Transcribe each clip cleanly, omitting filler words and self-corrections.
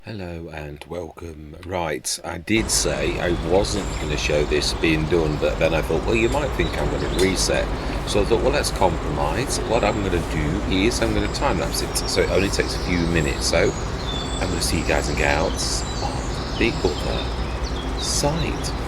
Hello and welcome. Right, I did say I wasn't going to show this being done, but then I thought, well, you might think I'm going to reset. So I thought, well, let's compromise. What I'm going to do is I'm going to time lapse it, so it only takes a few minutes. So I'm going to see you guys and gals on the other side.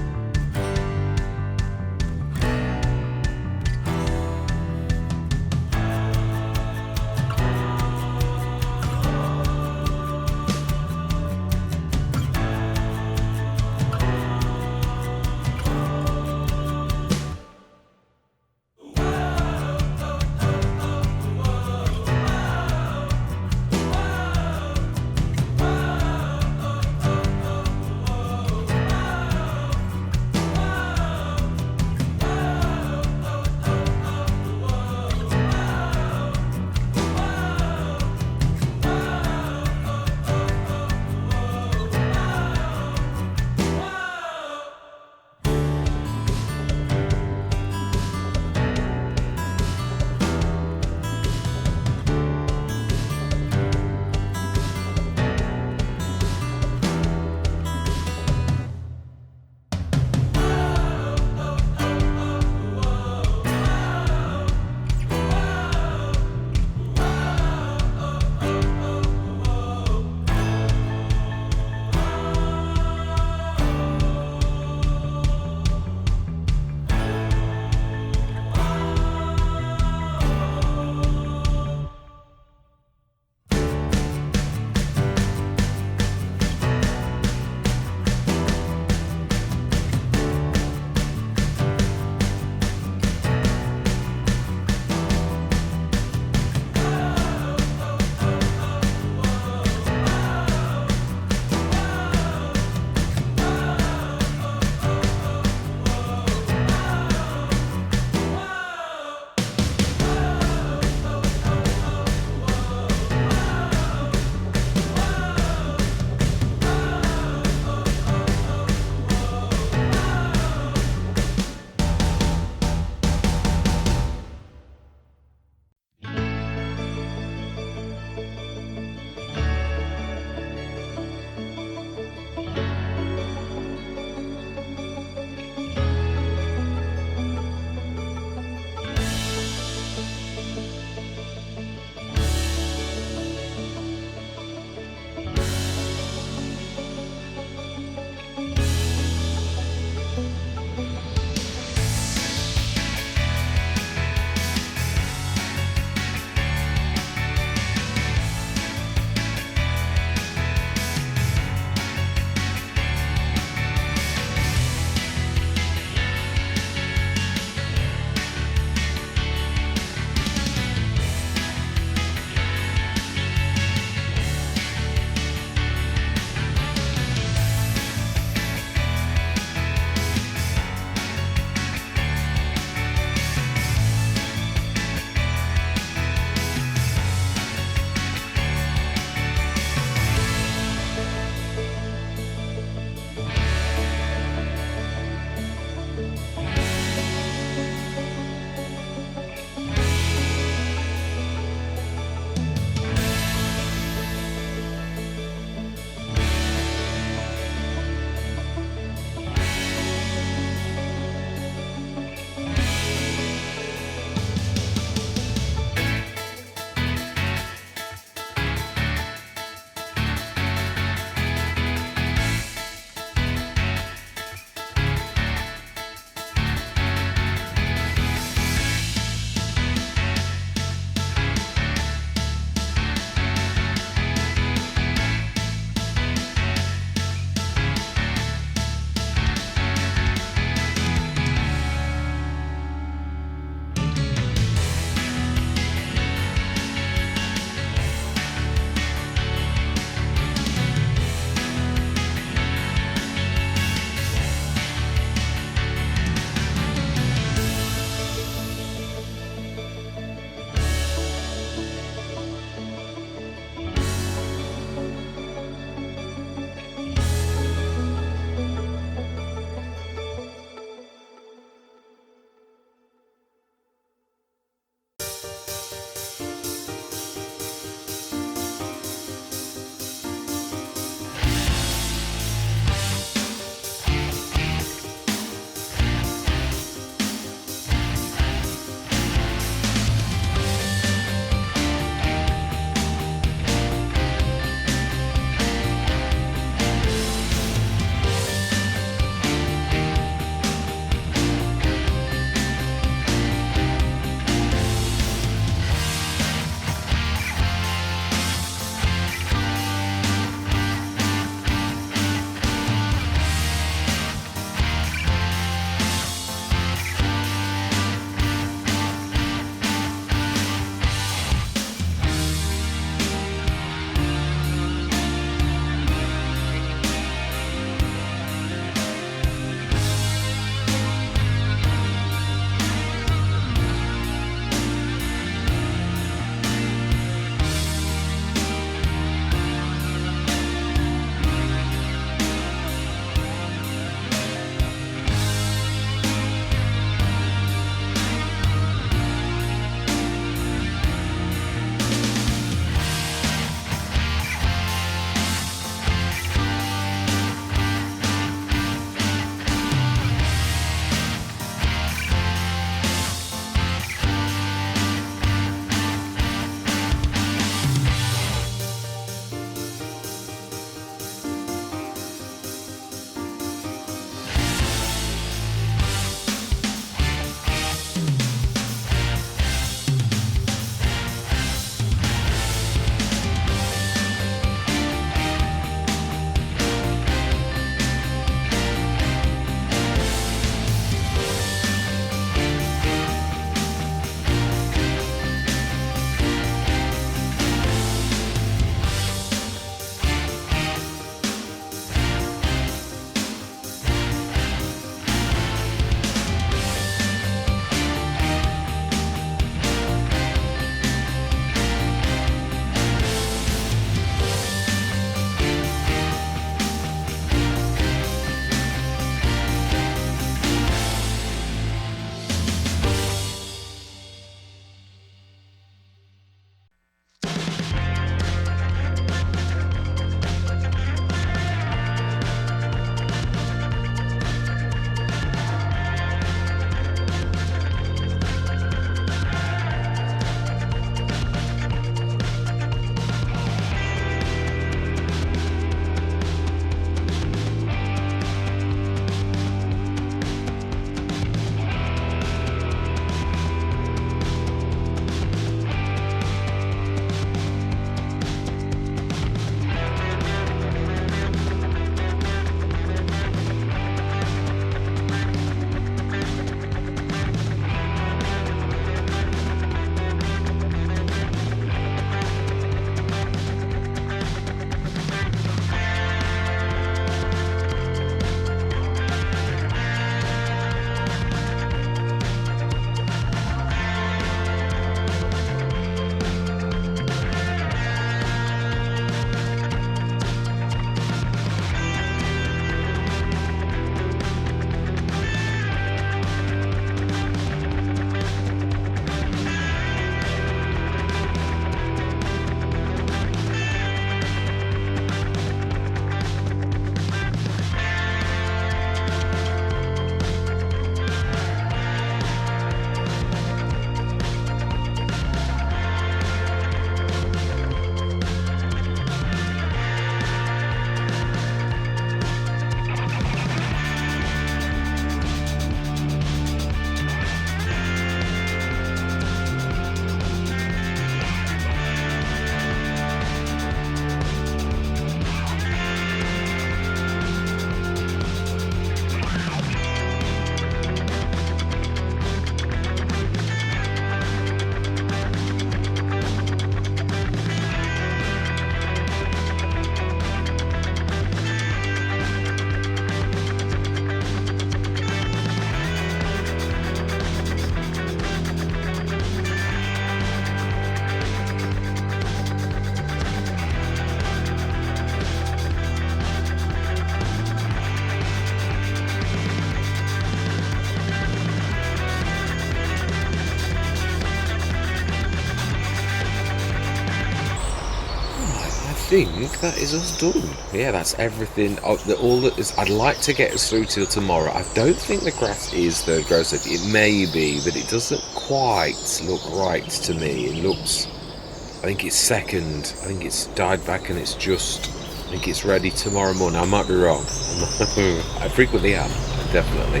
think that is us done. Yeah, that's everything. All that is. I'd like to get us through till tomorrow. I don't think the grass is third grow stage. It may be, but it doesn't quite look right to me. It looks. I think it's second. I think it's died back and it's just. I think it's ready tomorrow morning. I might be wrong. I frequently am. Definitely.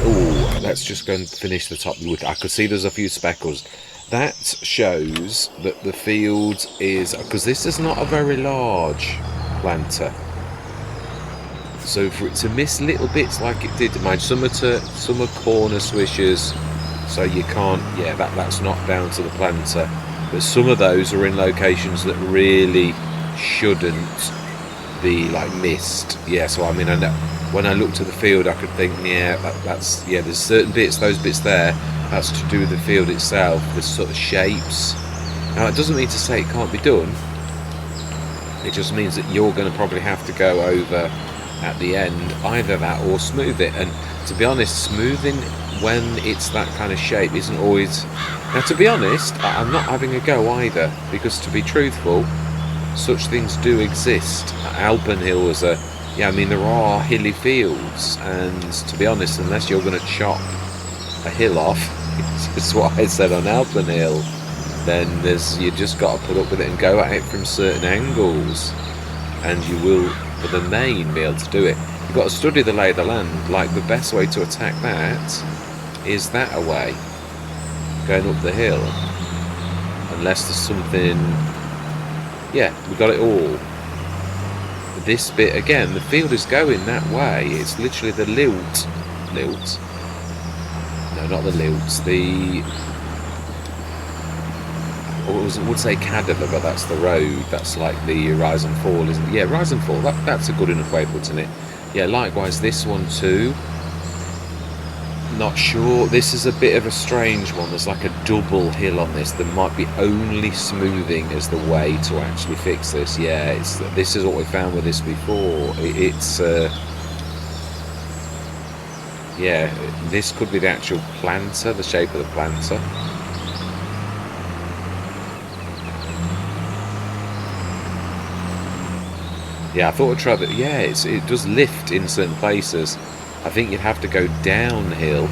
Oh, let's just go and finish the top of the wood. I could see there's a few speckles. That shows that the field is, because this is not a very large planter. So for it to miss little bits like it did, mind some are corner swishers, so you can't, yeah, that's not down to the planter. But some of those are in locations that really shouldn't be like missed. Yeah, so I mean, I know when I looked at the field, I could think, yeah, that's yeah. There's certain bits, those bits there. That's to do with the field itself. There's sort of shapes. Now, it doesn't mean to say it can't be done. It just means that you're going to probably have to go over at the end, either that or smooth it. And to be honest, smoothing when it's that kind of shape isn't always. Now, to be honest, I'm not having a go either, because to be truthful, such things do exist. Alpenhill was a. Yeah, I mean, there are hilly fields, and to be honest, unless you're going to chop a hill off, it's what I said on Alpenhill, then you just got to put up with it and go at it from certain angles, and you will, for the main, be able to do it. You've got to study the lay of the land. Like, the best way to attack that is that away, going up the hill, unless there's something. Yeah, we got it all. This bit again, the field is going that way. It's literally the lilt. No, not the lilts. I would say Cadillac, but that's the road. That's like the Rise and Fall, isn't it? Yeah, Rise and Fall. That's a good enough way of putting it. Yeah, likewise this one too. Not sure. This is a bit of a strange one. There's like a double hill on this. There might be only smoothing as the way to actually fix this. Yeah, this is what we found with this before. Yeah, this could be the actual planter, the shape of the planter. Yeah, I thought I'd try that. Yeah, it does lift in certain places. I think you'd have to go downhill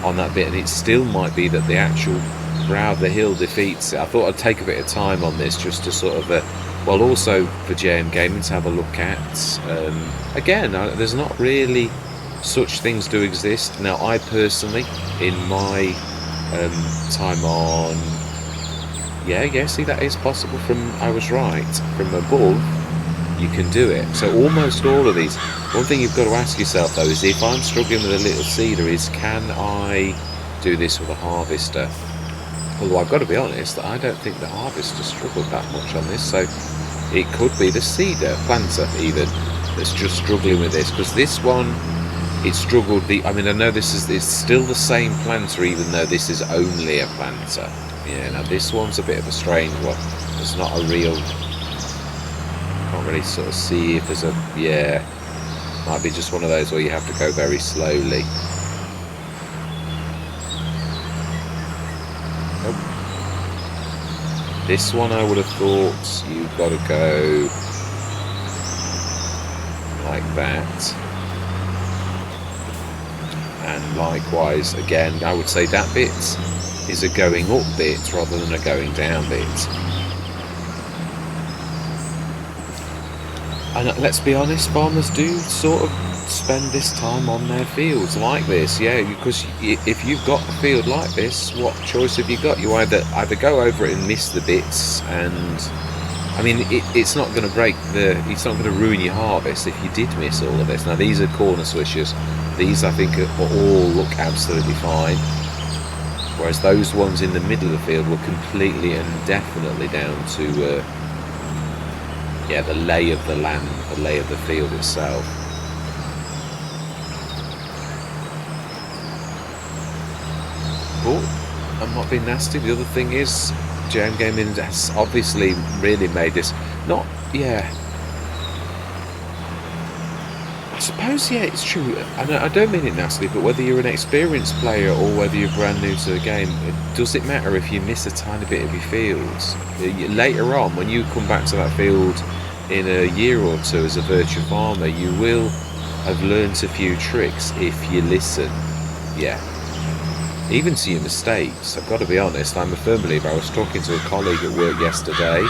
on that bit, and it still might be that the actual brow of the hill defeats it. I thought I'd take a bit of time on this just to sort of, well, also for JM Gaming to have a look at. Again, there's not really such things do exist. Now, I personally, in my time on, yeah, see, that is possible from, I was right, from above. You can do it. So almost all of these. One thing you've got to ask yourself though is, if I'm struggling with a little cedar, is can I do this with a harvester? Although I've got to be honest, I don't think the harvester struggled that much on this, so it could be the cedar planter even that's just struggling with this, because this one, it struggled. I mean, I know it's still the same planter, even though this is only a planter. Yeah, now this one's a bit of a strange one. It's not a real. Can't really sort of see if there's a. Yeah, might be just one of those where you have to go very slowly. Nope. This one I would have thought you've got to go like that. And likewise, again, I would say that bit is a going up bit rather than a going down bit. And let's be honest, farmers do sort of spend this time on their fields like this, yeah, because if you've got a field like this, what choice have you got? You either go over it and miss the bits, and I mean, it's not going to it's not going to ruin your harvest if you did miss all of this. Now, these are corner swishers. These, I think, all look absolutely fine. Whereas those ones in the middle of the field were completely and definitely down to, yeah, the lay of the land, the lay of the field itself. Oh, I'm not being nasty. The other thing is, JM Gaming has obviously really made this not, yeah. I suppose, yeah, it's true. I don't mean it nasty, but whether you're an experienced player or whether you're brand new to the game, does it matter if you miss a tiny bit of your fields? Later on, when you come back to that field in a year or two as a virtual farmer, you will have learnt a few tricks if you listen. Yeah. Even to your mistakes. I've got to be honest, I'm a firm believer. I was talking to a colleague at work yesterday.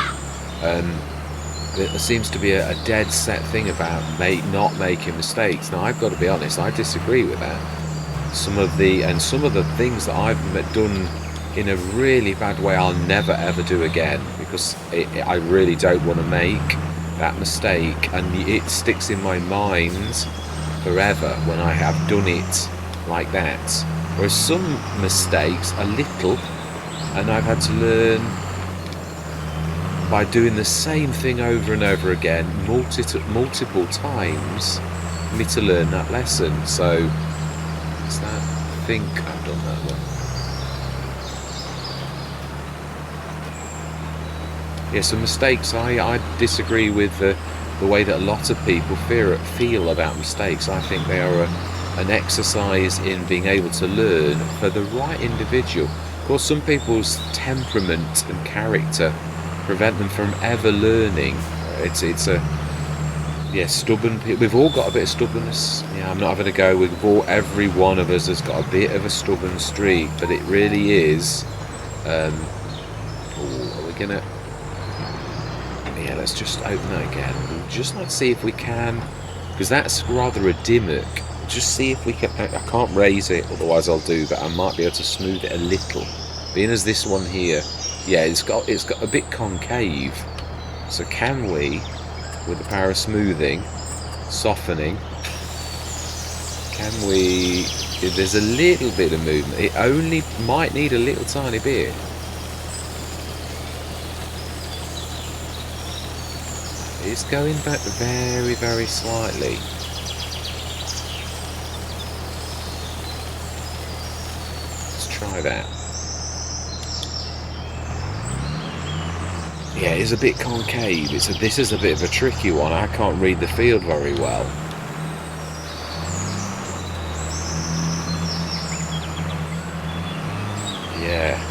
There seems to be a dead set thing about not making mistakes. Now, I've got to be honest, I disagree with that. Some of the things that I've done in a really bad way, I'll never ever do again, because I really don't want to make that mistake, and it sticks in my mind forever when I have done it like that. Whereas some mistakes are little, and I've had to learn by doing the same thing over and over again multiple times for me to learn that lesson. So I think I've done that one. Yeah, some mistakes. I disagree with the way that a lot of people feel about mistakes. I think they are an exercise in being able to learn for the right individual. Of course, some people's temperament and character prevent them from ever learning. It's stubborn people. We've all got a bit of stubbornness. Yeah, I'm not having a go with every one of us has got a bit of a stubborn streak, but it really is. Are we gonna? Yeah, let's just open that again. Just let's see if we can, because that's rather a dimmock. Just see if we can. I can't raise it, otherwise I'll do. But I might be able to smooth it a little. Being as this one here, yeah, it's got a bit concave. So can we, with the power of smoothing, softening, can we? If there's a little bit of movement, it only might need a little tiny bit. It's going back very, very slightly. Let's try that. Yeah, it's a bit concave. This is a bit of a tricky one. I can't read the field very well. Yeah.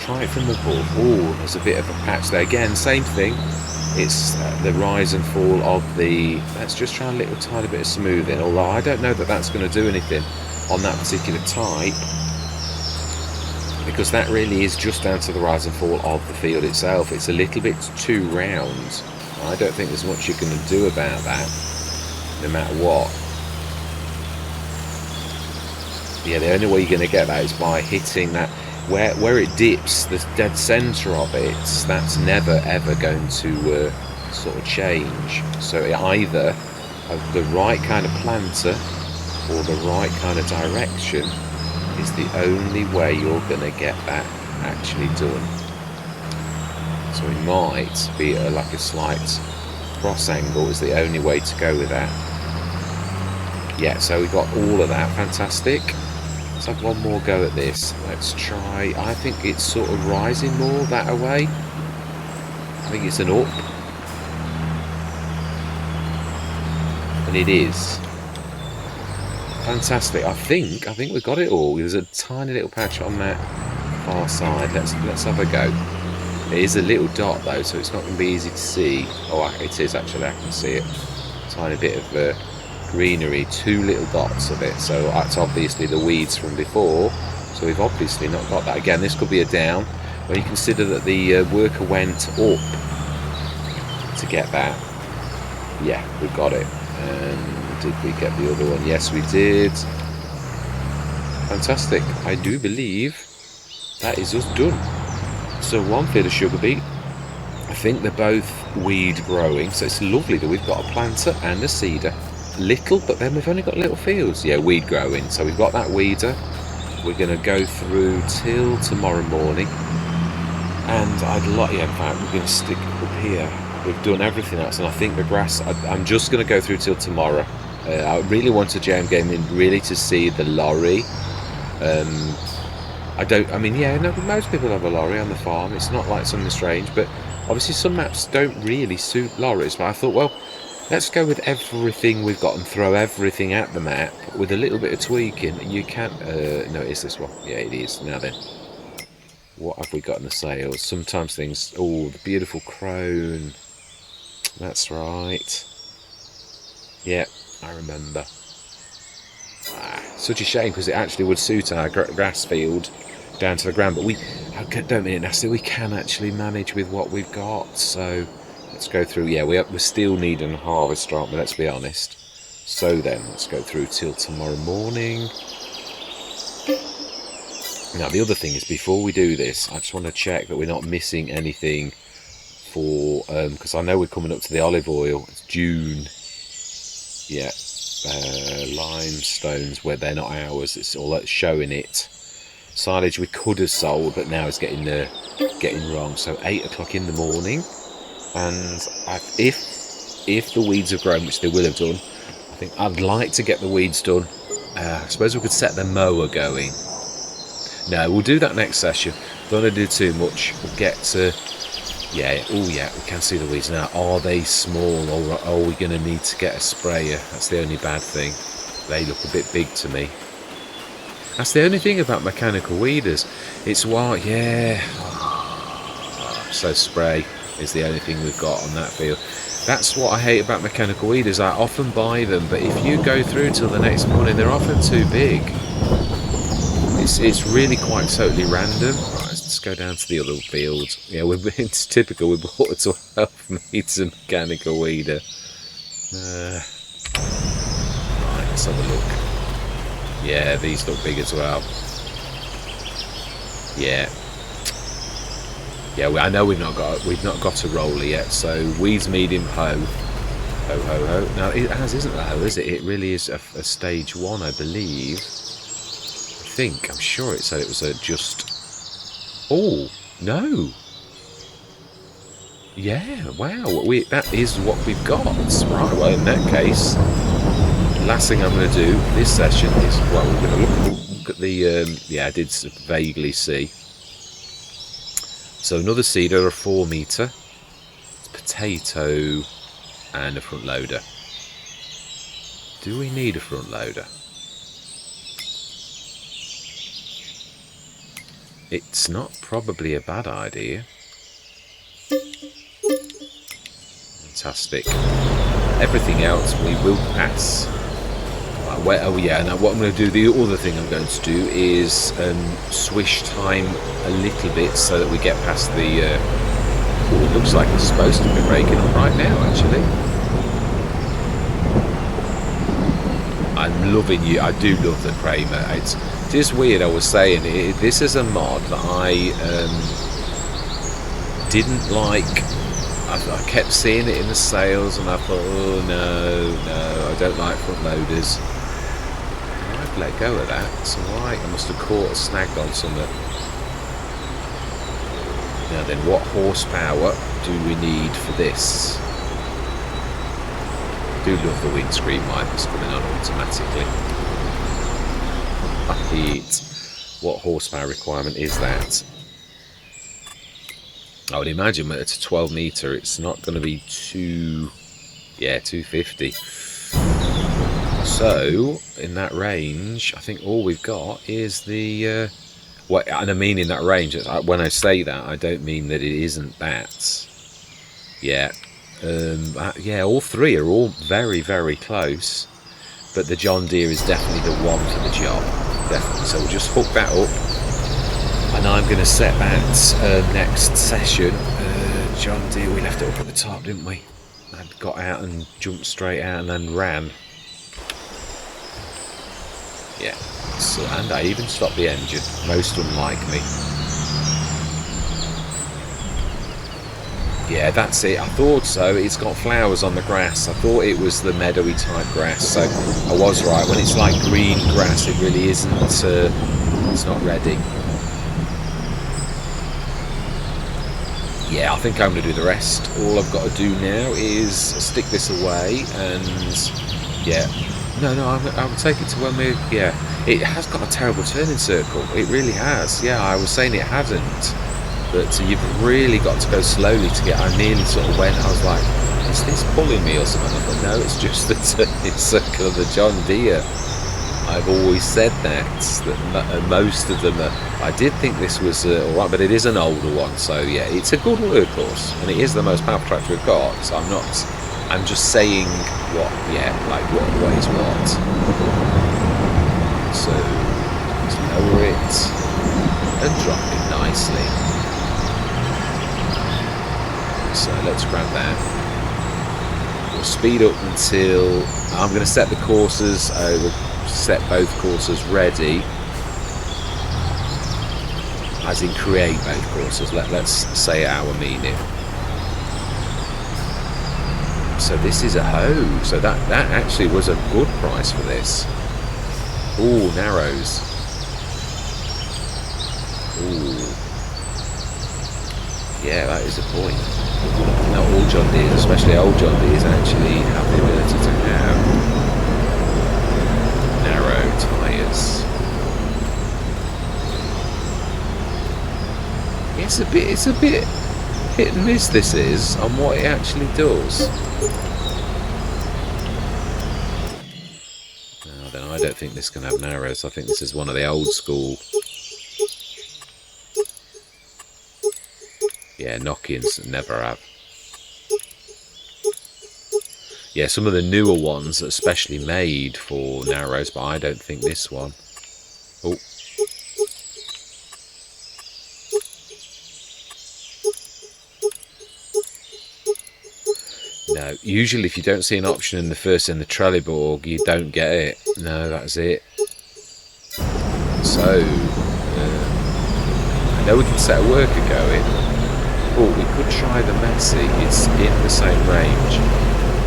Try it from above. Oh, there's a bit of a patch there. Again, same thing. It's the rise and fall of the... Let's just try a little tiny bit of smoothing. Although I don't know that that's going to do anything on that particular type, because that really is just down to the rise and fall of the field itself. It's a little bit too round. I don't think there's much you're going to do about that, no matter what. Yeah, the only way you're going to get that is by hitting that... Where it dips, the dead centre of it, that's never ever going to sort of change. So either the right kind of planter or the right kind of direction is the only way you're going to get that actually done. So it might be like a slight cross angle is the only way to go with that. Yeah, so we got all of that. Fantastic. Let's have one more go at this. Let's try. I think it's sort of rising more that way. I think it's an up. And it is. Fantastic. I think we've got it all. There's a tiny little patch on that far side. Let's have a go. It is a little dot though, so it's not going to be easy to see. Oh, it is actually. I can see it. Tiny bit of greenery, two little dots of it, so that's obviously the weeds from before, so we've obviously not got that. Again, this could be a down when you consider that the worker went up to get that. Yeah, we've got it. And did we get the other one? Yes, we did. Fantastic. I do believe that is us done. So one field of sugar beet. I think they're both weed growing, so it's lovely that we've got a planter and a seeder. Little, but then we've only got little fields. Yeah, weed growing. So we've got that weeder. We're going to go through till tomorrow morning. And in fact, we're going to stick up here. We've done everything else, and I think the grass, I'm just going to go through till tomorrow. I really want to jam game in, really to see the lorry. Most people have a lorry on the farm. It's not like something strange, but obviously some maps don't really suit lorries. But I thought, well, let's go with everything we've got and throw everything at the map with a little bit of tweaking. You can... no, it's this one. Yeah, it is. Now then. What have we got in the sales? Sometimes things... Oh, the beautiful crone. That's right. Yeah, I remember. Such a shame, because it actually would suit our grass field down to the ground. But don't mean it nasty, we can actually manage with what we've got. So let's go through. Yeah, we still need an harvester, aren't we? Let's be honest. So then, let's go through till tomorrow morning. Now, the other thing is, before we do this, I just want to check that we're not missing anything for... because I know we're coming up to the olive oil. It's June. Yeah. Limestones, where they're not ours. It's all that's showing it. Silage we could have sold, but now it's getting wrong. So 8 o'clock in the morning. And if the weeds have grown, which they will have done, I think I'd like to get the weeds done. I suppose we could set the mower going. No, we'll do that next session. Don't want to do too much. We'll get to... Yeah, oh yeah, we can see the weeds now. Are they small, or are we going to need to get a sprayer? That's the only bad thing. They look a bit big to me. That's the only thing about mechanical weeders. It's wild, yeah. So spray is the only thing we've got on that field. That's what I hate about mechanical weeders. I often buy them, but if you go through till the next morning, they're often too big. It's really quite totally random. Right, let's go down to the other field. Yeah, it's typical. We bought a 12 metre mechanical weeder. Right, let's have a look. Yeah, these look big as well. Yeah. Yeah, I know we've not got a roller yet. So weeds medium hoe. Ho ho ho. Now it isn't a hoe, is it? It really is a stage 1, I believe. I'm sure it said it was just... Oh no. Yeah, wow. That is what we've got. Right. Well, in that case, last thing I'm going to do this session is, well, we're going to look at the... yeah, I did vaguely see. So another seeder, a 4 metre, potato, and a front loader. Do we need a front loader? It's not probably a bad idea. Fantastic. Everything else we will pass. Right, oh yeah, now what I'm going to do, the other thing I'm going to do is swish time a little bit so that we get past the... oh, it looks like it's supposed to be breaking up right now, actually. I'm loving you. I do love the Kramer. It is weird. I was saying this is a mod that I didn't like. I kept seeing it in the sales, and I thought, oh no, I don't like front loaders. I've let go of that. It's alright. I must have snagged on something. Now then, what horsepower do we need for this? I do love the windscreen wipers coming on automatically. What horsepower requirement is that? I would imagine that it's a 12 metre, it's not going to be 250. So in that range, I think all we've got is the what, and I mean in that range, when I say that, I don't mean that it isn't that. Yeah. Yeah, all three are all very, very close, but the John Deere is definitely the one for the job, definitely. So we'll just hook that up, and I'm going to set that next session. John Deere, we left it up at the top, didn't we? I got out and jumped straight out and then ran. Yeah, so, and I even stopped the engine, most unlike me. Yeah, that's it. I thought so. It's got flowers on the grass. I thought it was the meadowy type grass, so I was right. When it's like green grass, it really isn't. It's not ready. Yeah, I think I'm going to do the rest. All I've got to do now is stick this away, and yeah. No, I'll take it to when we... Yeah, it has got a terrible turning circle. It really has. Yeah, I was saying it hadn't. But you've really got to go slowly to get... I nearly sort of went, I was like, is this pulling me or something? I thought, no, it's just the turning circle of the John Deere. I've always said that most of them are, I did think this was alright, but it is an older one, so yeah, it's a good workhorse, and it is the most powerful tractor we've got, so I'm just saying what, yeah, like what is what. So, let's lower it, and drop it nicely. So let's grab that. We'll speed up until, I'm going to set the courses, we'll set both courses ready, as in create both courses, let's say our meaning. So this is a hoe, so that actually was a good price for this. Ooh, narrows. Ooh. Yeah, that is a point. Not all John Deeres, especially old John Deeres, actually have the ability to have narrow tyres. It's a bit hit and miss, this is, on what it actually does. Now then, I don't think this can have narrows. I think this is one of the old school. Yeah, knock-ins never have. Yeah, some of the newer ones are especially made for narrows, but I don't think this one. Oh. No, usually if you don't see an option in the Trelleborg, you don't get it. No, that's it. So, I know we can set a worker going. Oh, we could try the Messi. It's in the same range.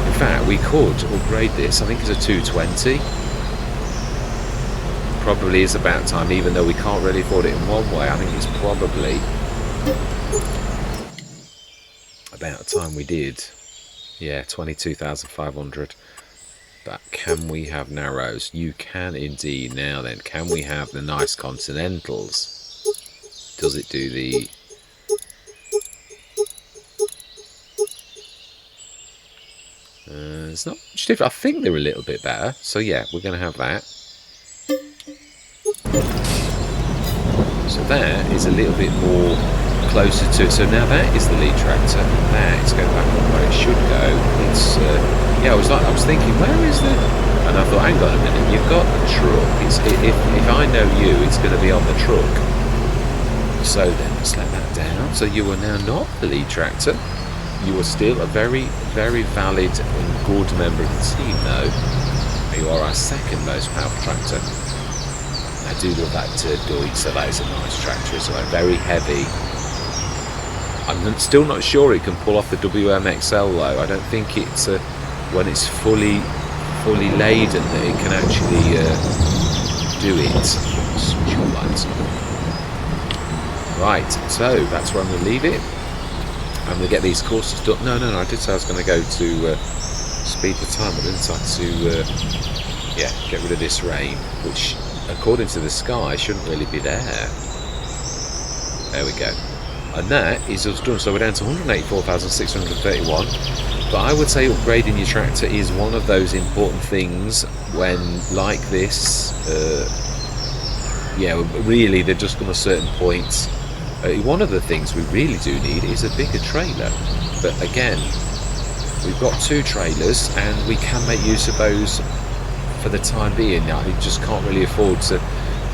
In fact, we could upgrade this. I think it's a 220. Probably is about time, even though we can't really afford it in one way. I think it's probably about time we did. Yeah, 22,500. But can we have narrows? You can indeed. Now then, can we have the nice Continentals? Does it do the... it's not much different. I think they're a little bit better. So yeah, we're going to have that. So that is a little bit more closer to it. So now that is the lead tractor. That is going back where it should go. It's yeah. I was thinking, where is the? And I thought, hang on a minute. You've got the truck. If I know you, it's going to be on the truck. So then let's let that down. So you are now not the lead tractor. You are still a very, very valid and good member of the team, though. You are our second most powerful tractor. I do love that Deutz, so that is a nice tractor as well. Very heavy. I'm still not sure it can pull off the WMXL though. I don't think it's when it's fully laden that it can actually do it. Switch your lights on. Right, so that's where I'm going to leave it. I'm going to get these courses done. No, I did say I was going to go to speed the time, but I didn't have to yeah, get rid of this rain, which according to the sky shouldn't really be there. There we go. And that is us done. So we're down to 184,631. But I would say upgrading your tractor is one of those important things when, like this, yeah, really they've just come a certain point. One of the things we really do need is a bigger trailer. But again, we've got two trailers and we can make use of those for the time being. Now, I just can't really afford to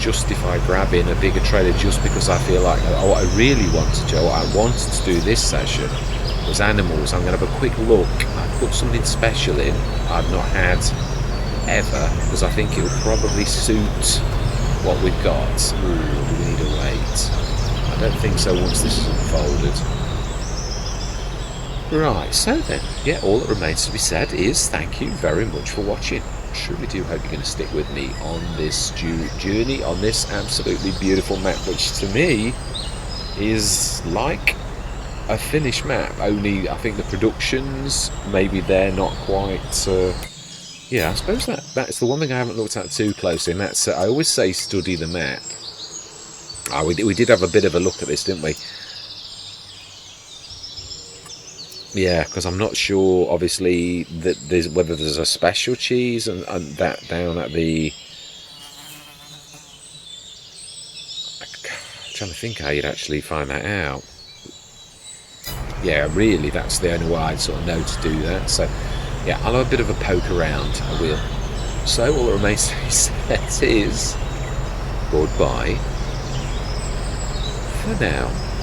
justify grabbing a bigger trailer just because I feel like what I really wanted to, what I wanted to do this session was animals. I'm going to have a quick look. I put something special in I've not had ever because I think it will probably suit what we've got. Ooh, do we need a wait? I don't think so once this is unfolded. Right, so then, yeah, all that remains to be said is thank you very much for watching. Truly do hope you're going to stick with me on this journey on this absolutely beautiful map, which to me is like a finished map, only I think the productions maybe they're not quite yeah, I suppose that's the one thing I haven't looked at too closely, and that's I always say study the map. We did have a bit of a look at this, didn't we? Yeah, because I'm not sure, obviously, that whether there's a special cheese and that down at the trying to think how you'd actually find that out. Yeah, really, that's the only way I'd sort of know to do that. So, yeah, I'll have a bit of a poke around. I will. So all that remains to be said is goodbye for now.